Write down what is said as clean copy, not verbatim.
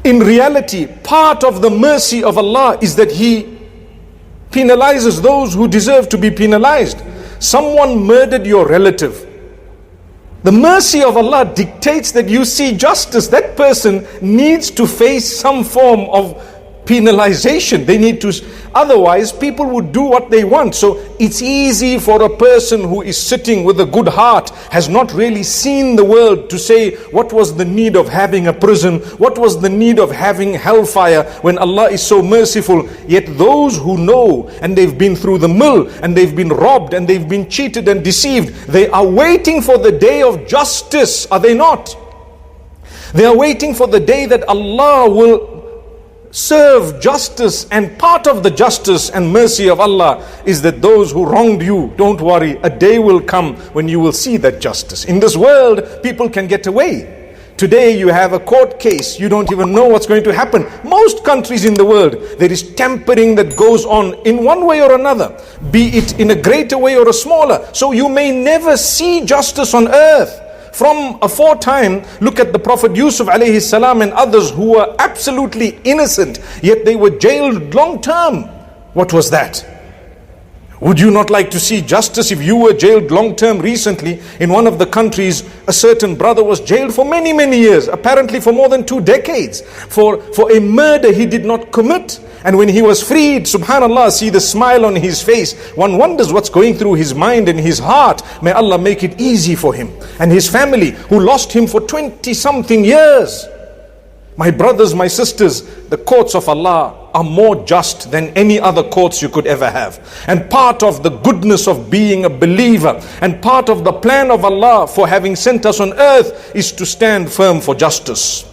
In reality, part of the mercy of Allah is that He penalizes those who deserve to be penalized. Someone murdered your relative. The mercy of Allah dictates that you see justice. That person needs to face some form of penalization. They need to, otherwise people would do what they want. So it's easy for a person who is sitting with a good heart, has not really seen the world, to say what was the need of having a prison, what was the need of having hellfire when Allah is so merciful. Yet those who know, and they've been through the mill, and they've been robbed, and they've been cheated and deceived, they are waiting for the day of justice, are they not? They are waiting for the day that Allah will serve justice, and part of the justice and mercy of Allah is that those who wronged you, don't worry, a day will come when you will see that justice. In this world, people can get away. Today you have a court case, you don't even know what's going to happen. Most countries in the world, there is tampering that goes on in one way or another, be it in a greater way or a smaller. So you may never see justice on earth. From aforetime, look at the Prophet Yusuf alayhi salam and others who were absolutely innocent, yet they were jailed long term. What was that? Would you not like to see justice if you were jailed long term? Recently, in one of the countries, a certain brother was jailed for many, many years, apparently for more than 2 decades, for a murder he did not commit. And when he was freed, subhanallah, see the smile on his face. One wonders what's going through his mind and his heart. May Allah make it easy for him and his family who lost him for 20-something years. My brothers, my sisters, the courts of Allah are more just than any other courts you could ever have. And part of the goodness of being a believer, and part of the plan of Allah for having sent us on earth, is to stand firm for justice.